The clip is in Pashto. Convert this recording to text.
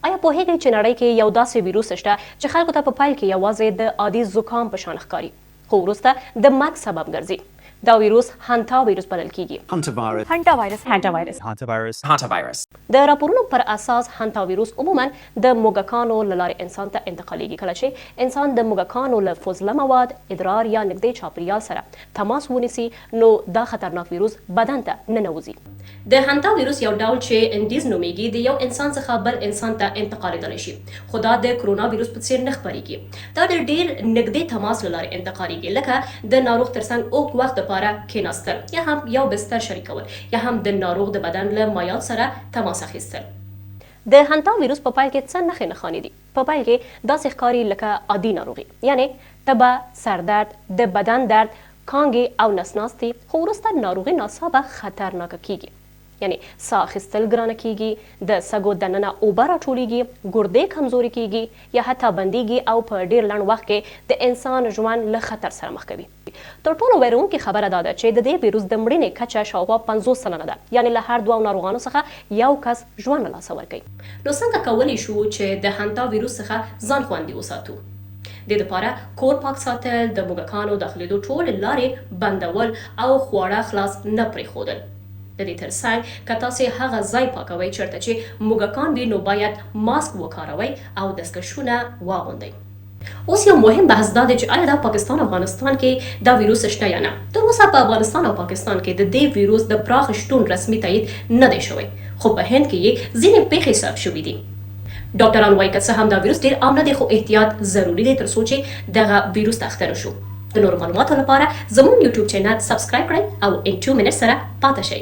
آیا پوهیږئ چې نړۍ کې یو داسې ویروس شته چې خلکو ته په پیل کې یوازې د عادي زکام په شان ښکاري خو وروسته د مرګ سبب ګرځي؟ دا ویروس هانتاویروس بلل کیږي. Hantavirus. د راپورونو پر اساس هانتاویروس عموما د موږکانو له لارې انسان ته انتقالېږي. کله چې انسان د موږکانو له فضله مواد، ادرار یا نږدې چاپیریال سره تماس ونیسي نو دا خطرناک ویروس بدن ته ننوځي. د هانتاویروس یو ډول چې اندیز نومیږي د یو انسان څخه بل انسان ته انتقالېدلی شي، خو دا د کرونا ویروس په څیر نه خپرېږي. دا د ډېر نږدې تماس له لارې انتقالېږي، لکه د ناروغ ترڅنګ اوږد وخت لپاره کېناستل یا هم یو بستر شریکول یا هم د ناروغ د بدن له مایعات سره تماس اخیستل. د هانتا ویروس په پیل کې څه نښې نښانې دي؟ په پیل کې داسې ښکاري لکه عادي ناروغي، یعنی تبه، سردرد، د بدن درد، کانګې او نسناستي، خو وروسته ناروغي ناڅاپه خطرناکه کیږي، یعنی ساه اخیستل ګرانه کیږي، د سږو دننه اوبه راټولیږي، ګردې کمزوري کیږي یا حتی بندیږي او په ډیر لنډ وخت کې د انسان ژوند له خطر سره مخ کوي. تر ټولو ویرونکې خبره دا ده چې د دې ویروس د مړینې کچه شاوخوا 50 سلنه ده، یعنی له هر دوه ناروغانو څخه یو کس ژوند له لاسه ورکوي. نو څنګه کولی شو چې د هانتا ویروس څخه ځان خوندي وساتو؟ د دې لپاره کور پاک ساتل، د موږکانو داخلېدو ټولې لارې بندول او خواړه خلاص نه پرېښودل. د دې ترڅنګ که تاسې هغه ځای پاکوئ چېرته چې موږکان وي نو باید ماسک وکاروئ او دستکشونه واغوندئ. اوس یو مهم بحث دا دی چې آیا دا پاکستان او افغانستان کې دا ویروس شته یا نه؟ تر اوسه په افغانستان او پاکستان کې د دې ویروس د پراخ شتون رسمي تایید نه دی شوی، خو په هند کې یې ځینې پیښې ثبت شوي دي. ډاکټران وایي که څه هم دا ویروس ډېر عام نه دی خو احتیاط ضروري دی تر څو چې دغه ویروس ته اخته نه شو. د نورو معلوماتو لپاره زموږ یوټیوب چینل سبسکرایب کړئ او ان 2 منټس سره پاتې شئ.